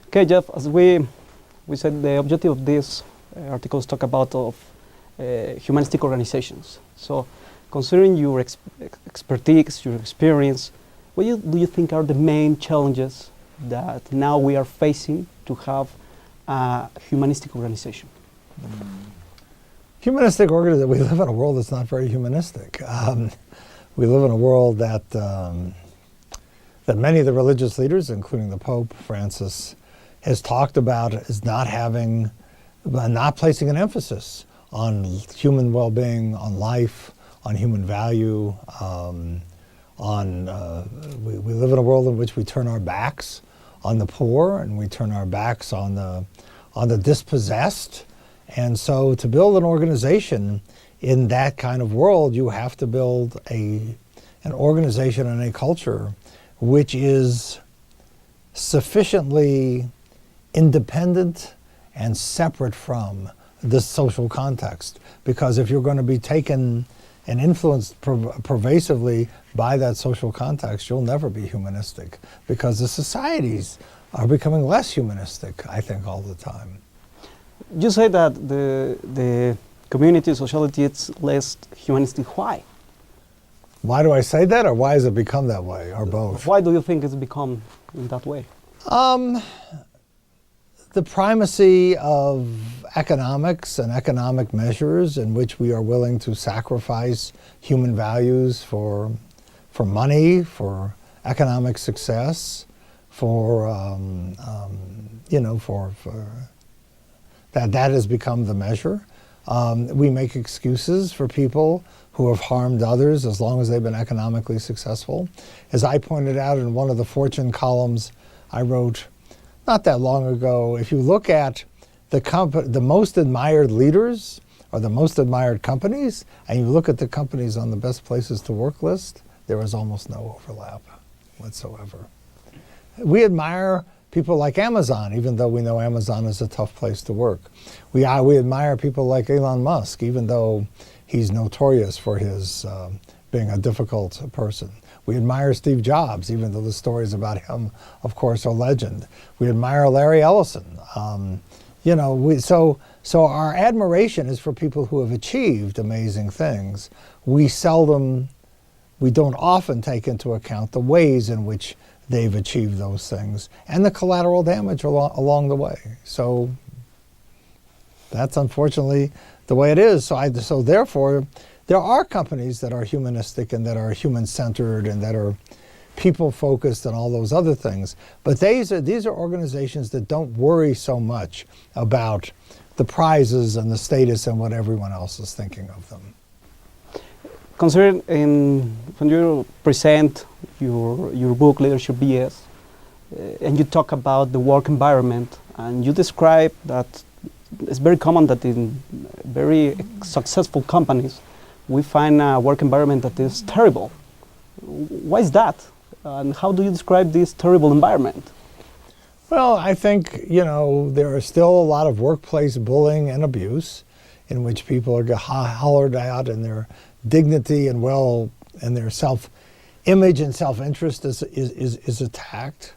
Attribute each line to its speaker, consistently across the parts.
Speaker 1: Okay, Jeff, as we said, the objective of this article is talk about humanistic organizations. So, considering your expertise, your experience, what do you think are the main challenges that now we are facing to have a humanistic organization?
Speaker 2: Humanistic organization, we live in a world that's not very humanistic. We live in a world that many of the religious leaders, including the Pope Francis, has talked about as not placing an emphasis on human well-being, on life, on human value. We live in a world in which we turn our backs on the poor and we turn our backs on the dispossessed. And so to build an organization in that kind of world, you have to build an organization and a culture which is sufficiently independent and separate from this social context. Because if you're going to be taken and influenced pervasively by that social context, you'll never be humanistic, because the societies are becoming less humanistic, I think, all the time.
Speaker 1: You say that the community, sociality, is less humanistic. Why?
Speaker 2: Why do I say that, or why has it become that way, or both?
Speaker 1: Why do you think it's become in that way?
Speaker 2: The primacy of economics and economic measures in which we are willing to sacrifice human values for money, for economic success, that has become the measure. We make excuses for people who have harmed others as long as they've been economically successful. As I pointed out in one of the Fortune columns I wrote not that long ago, if you look at the most admired leaders or the most admired companies, and you look at the companies on the best places to work list, there is almost no overlap whatsoever. We admire people like Amazon, even though we know Amazon is a tough place to work. We admire people like Elon Musk, even though he's notorious for his being a difficult person. We admire Steve Jobs, even though the stories about him, of course, are legend. We admire Larry Ellison. So our admiration is for people who have achieved amazing things. We don't often take into account the ways in which they've achieved those things and the collateral damage along the way. So that's unfortunately the way it is. So therefore, there are companies that are humanistic and that are human-centered and that are people-focused and all those other things. But these are organizations that don't worry so much about the prizes and the status and what everyone else is thinking of them.
Speaker 1: Considering when you present your book, Leadership BS, and you talk about the work environment, and you describe that it's very common that in very successful companies, we find a work environment that is terrible. Why is that? And how do you describe this terrible environment?
Speaker 2: Well, I think, there is still a lot of workplace bullying and abuse in which people are hollered out and their dignity and their self-image and self-interest is attacked.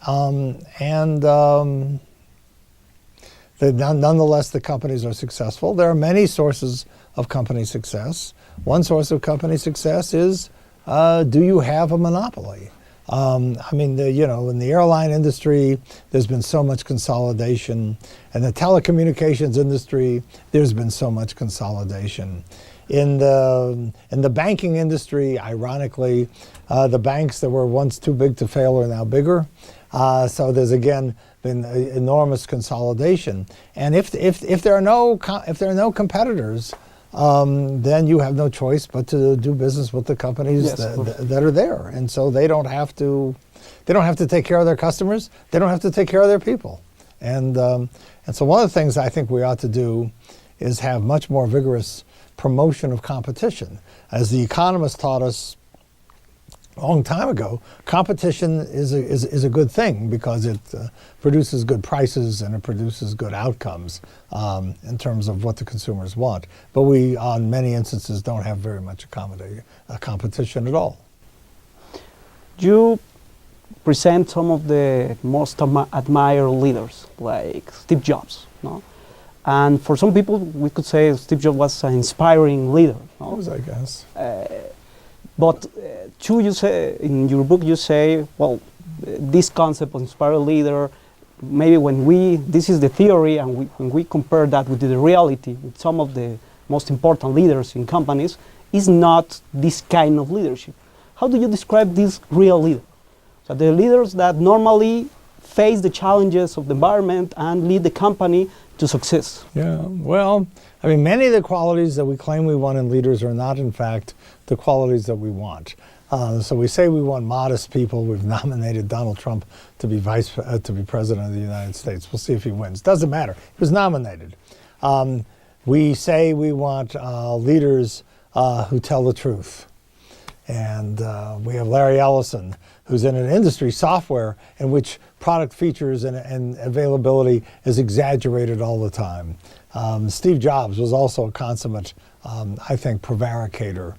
Speaker 2: Nonetheless, the companies are successful. There are many sources of company success. One source of company success is, do you have a monopoly? In the airline industry, there's been so much consolidation. In the telecommunications industry, there's been so much consolidation. In the banking industry, ironically, the banks that were once too big to fail are now bigger. So there's again been enormous consolidation. And if there are no competitors, then you have no choice but to do business with the companies that are there. And so they don't have to take care of their customers. They don't have to take care of their people. And so one of the things I think we ought to do is have much more vigorous promotion of competition. As the economists taught us a long time ago, competition is a good thing because it produces good prices and it produces good outcomes in terms of what the consumers want. But we, on many instances, don't have very much competition at all.
Speaker 1: You present some of the most admired leaders, like Steve Jobs. No? And for some people, we could say Steve Jobs was an inspiring leader. No?
Speaker 2: He was, I guess.
Speaker 1: But you say, in your book, you say, well, this concept of inspired leader, maybe this is the theory, and when we compare that with the reality, with some of the most important leaders in companies, is not this kind of leadership. How do you describe this real leader? So the leaders that normally face the challenges of the environment and lead the company to success.
Speaker 2: Yeah, well, I mean, many of the qualities that we claim we want in leaders are not, in fact, the qualities that we want. So we say we want modest people. We've nominated Donald Trump to be president of the United States. We'll see if he wins. Doesn't matter. He was nominated. We say we want leaders who tell the truth. And we have Larry Ellison, who's in an industry, software, in which product features and availability is exaggerated all the time. Steve Jobs was also a consummate, I think, prevaricator.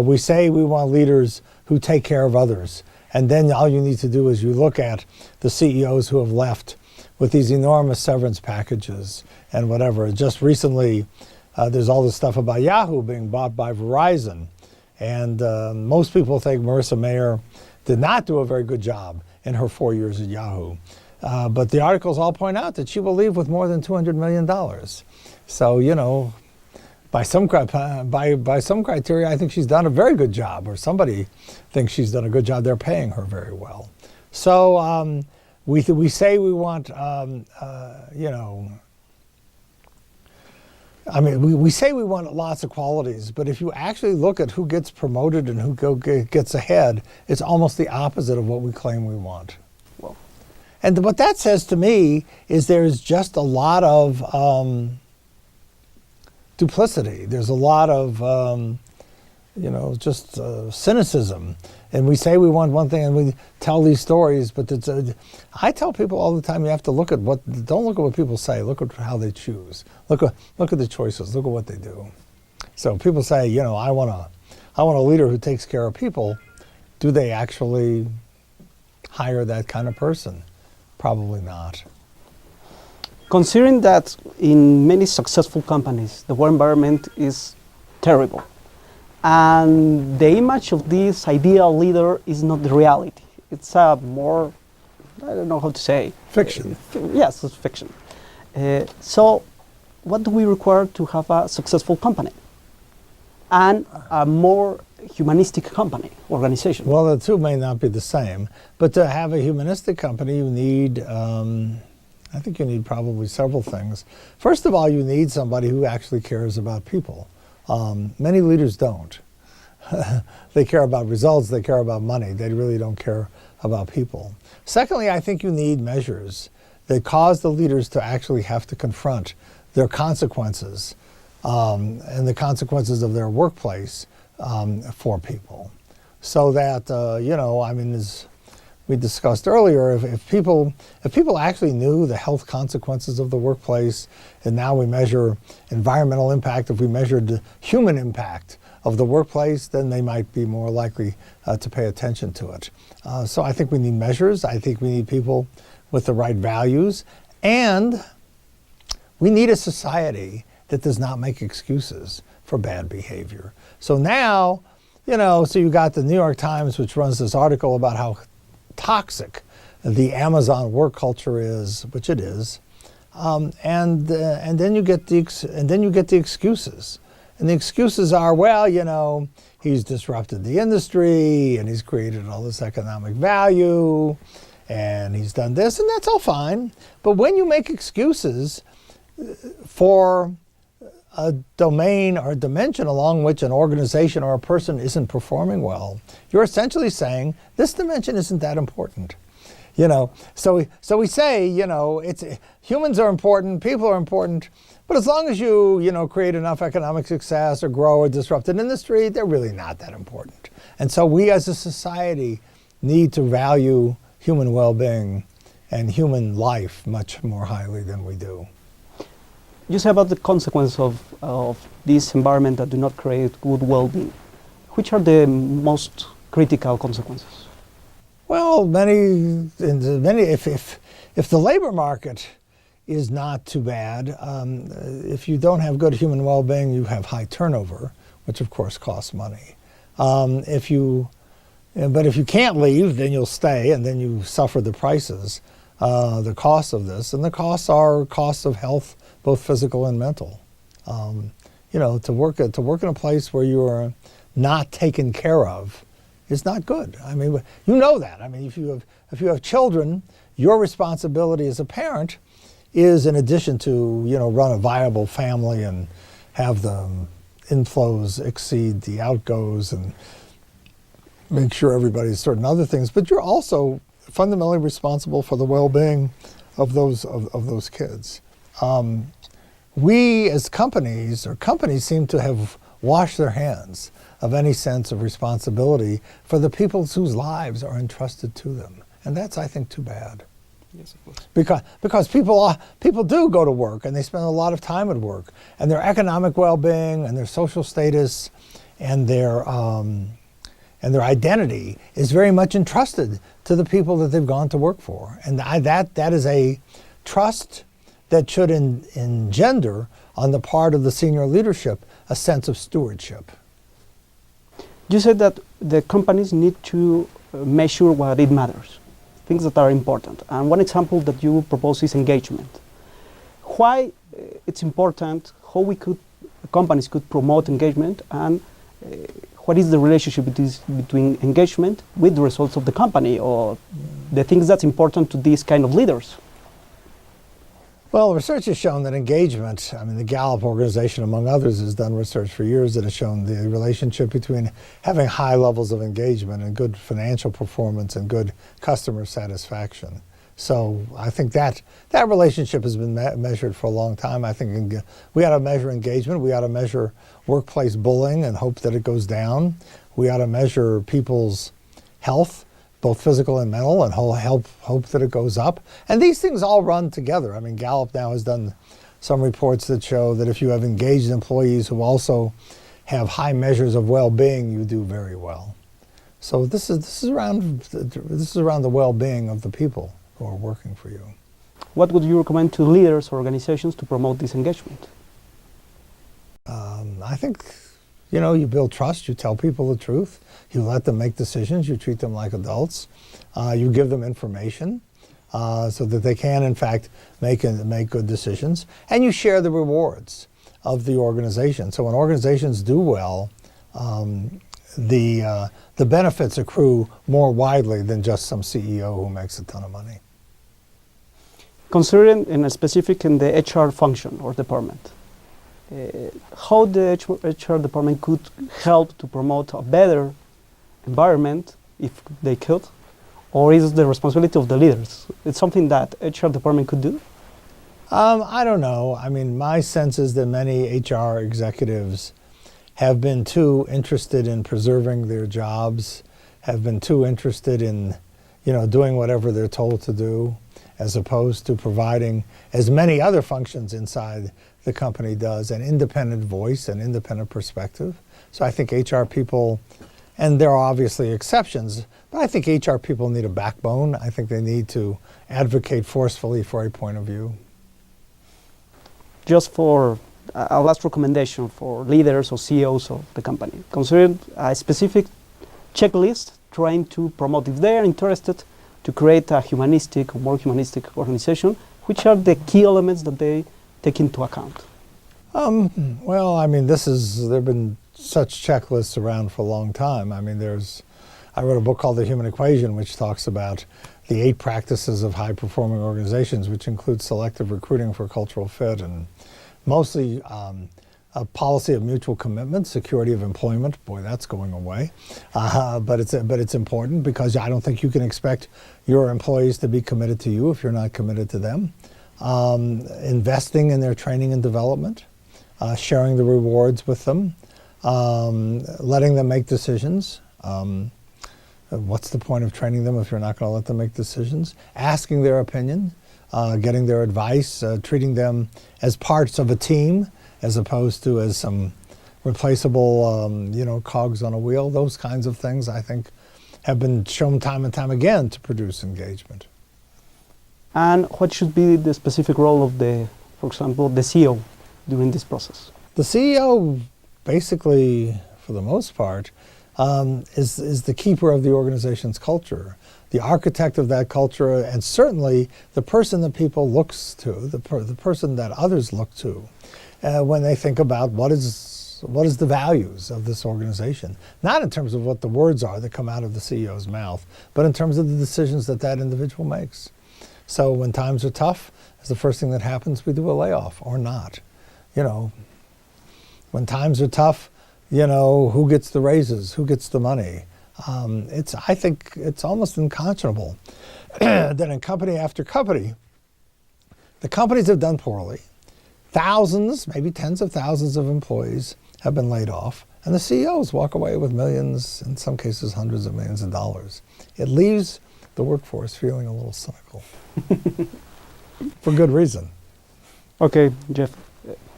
Speaker 2: We say we want leaders who take care of others. And then all you need to do is you look at the CEOs who have left with these enormous severance packages and whatever. Just recently, there's all this stuff about Yahoo being bought by Verizon. And most people think Marissa Mayer did not do a very good job in her 4 years at Yahoo. But the articles all point out that she will leave with more than $200 million. So, you know, by some criteria, I think she's done a very good job, or somebody thinks she's done a good job. They're paying her very well. So we say we want, you know, I mean, we say we want lots of qualities, but if you actually look at who gets promoted and who gets ahead, it's almost the opposite of what we claim we want.
Speaker 1: Well.
Speaker 2: And what that says to me is there's just a lot of duplicity. There's a lot of, you know, just cynicism. And we say we want one thing and we tell these stories, but it's I tell people all the time, you have to look at don't look at what people say, look at how they choose. Look at the choices, look at what they do. So people say, you know, I want a leader who takes care of people. Do they actually hire that kind of person? Probably not.
Speaker 1: Considering that in many successful companies, the work environment is terrible, and the image of this ideal leader is not the reality. It's a more, I don't know how to say.
Speaker 2: Fiction.
Speaker 1: Yes, it's fiction. So what do we require to have a successful company and a more humanistic company, organization?
Speaker 2: Well, the two may not be the same, but to have a humanistic company, you need, I think you need probably several things. First of all, you need somebody who actually cares about people. Many leaders don't. They care about results, they care about money, they really don't care about people. Secondly, I think you need measures that cause the leaders to actually have to confront their consequences and the consequences of their workplace for people. So that, you know, I mean, as we discussed earlier, if people actually knew the health consequences of the workplace, and now we measure environmental impact, if we measured the human impact of the workplace, then they might be more likely to pay attention to it. So I think we need measures. I think we need people with the right values. And we need a society that does not make excuses for bad behavior. So now, you know, so you got the New York Times, which runs this article about how toxic the Amazon work culture is, which it is, and then you get the excuses, and the excuses are, well, you know, he's disrupted the industry, and he's created all this economic value, and he's done this, and that's all fine. But when you make excuses for a domain or a dimension along which an organization or a person isn't performing well, you're essentially saying this dimension isn't that important. You know, so we say, you know, humans are important, people are important, but as long as you know, create enough economic success or grow or disrupt an industry, they're really not that important. And so we as a society need to value human well-being and human life much more highly than we do.
Speaker 1: You say about the consequence of this environment that do not create good well-being. Which are the most critical consequences?
Speaker 2: Well, if the labor market is not too bad, if you don't have good human well-being, you have high turnover, which of course costs money. But if you can't leave, then you'll stay, and then you suffer the prices, the costs of this, and the costs are costs of health, both physical and mental. To work in a place where you are not taken care of is not good. I mean, you know that. I mean, if you have children, your responsibility as a parent is, in addition to run a viable family and have the inflows exceed the outgoes and make sure everybody's certain other things, but you're also fundamentally responsible for the well-being of those kids. We as companies seem to have washed their hands of any sense of responsibility for the people whose lives are entrusted to them. And that's, I think, too bad.
Speaker 1: Yes, of course.
Speaker 2: Because people do go to work, and they spend a lot of time at work, and their economic well-being and their social status and their identity is very much entrusted to the people that they've gone to work for. And that is a trust that should engender on the part of the senior leadership a sense of stewardship.
Speaker 1: You said that the companies need to measure what it matters, things that are important. And one example that you propose is engagement. Why it's important, how companies could promote engagement, and what is the relationship between engagement with the results of the company, or the things that's important to these kind of leaders?
Speaker 2: Well, research has shown that engagement, the Gallup organization, among others, has done research for years that has shown the relationship between having high levels of engagement and good financial performance and good customer satisfaction. So I think that relationship has been measured for a long time. I think we ought to measure engagement. We ought to measure workplace bullying and hope that it goes down. We ought to measure people's health, both physical and mental, and hope that it goes up. And these things all run together. I mean, Gallup now has done some reports that show that if you have engaged employees who also have high measures of well-being, you do very well. So this is around the well-being of the people who are working for you.
Speaker 1: What would you recommend to leaders or organizations to promote this engagement?
Speaker 2: I think, you build trust, you tell people the truth, you let them make decisions, you treat them like adults, you give them information so that they can, in fact, make good decisions, and you share the rewards of the organization. So when organizations do well, the benefits accrue more widely than just some CEO who makes a ton of money.
Speaker 1: Considering in the HR function or department, how the HR department could help to promote a better environment, if they could, or is it the responsibility of the leaders? It's something that HR department could do?
Speaker 2: I don't know. My sense is that many HR executives have been too interested in preserving their jobs, have been too interested in, doing whatever they're told to do, as opposed to providing, as many other functions inside the company does, an independent voice, an independent perspective. So I think HR people, and there are obviously exceptions, but I think HR people need a backbone. I think they need to advocate forcefully for a point of view.
Speaker 1: Just for a last recommendation for leaders or CEOs of the company, consider a specific checklist trying to promote, if they are interested to create a humanistic or more humanistic organization, which are the key elements that they take into account?
Speaker 2: Well, there have been such checklists around for a long time. I wrote a book called The Human Equation, which talks about the 8 practices of high-performing organizations, which include selective recruiting for cultural fit, and mostly a policy of mutual commitment, security of employment. Boy, that's going away. But it's important, because I don't think you can expect your employees to be committed to you if you're not committed to them. Investing in their training and development, sharing the rewards with them, letting them make decisions. What's the point of training them if you're not going to let them make decisions? Asking their opinion, getting their advice, treating them as parts of a team as opposed to as some replaceable, cogs on a wheel. Those kinds of things, I think, have been shown time and time again to produce engagement.
Speaker 1: And what should be the specific role of for example, the CEO during this process?
Speaker 2: The CEO, basically, for the most part, is the keeper of the organization's culture, the architect of that culture, and certainly the person that people looks to, the person that others look to when they think about what is the values of this organization. Not in terms of what the words are that come out of the CEO's mouth, but in terms of the decisions that that individual makes. So when times are tough, it's the first thing that happens, we do a layoff or not. You know, when times are tough, you know, who gets the raises, who gets the money? I think it's almost unconscionable that in company after company, the companies have done poorly. Thousands, maybe tens of thousands of employees have been laid off, and the CEOs walk away with millions, in some cases hundreds of millions of dollars. It leaves the workforce feeling a little cynical. For good reason.
Speaker 1: Okay, Jeff,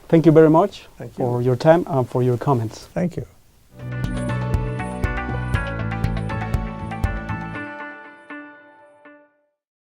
Speaker 1: thank you very much
Speaker 2: Thank you.
Speaker 1: for your time and for your comments.
Speaker 2: Thank you.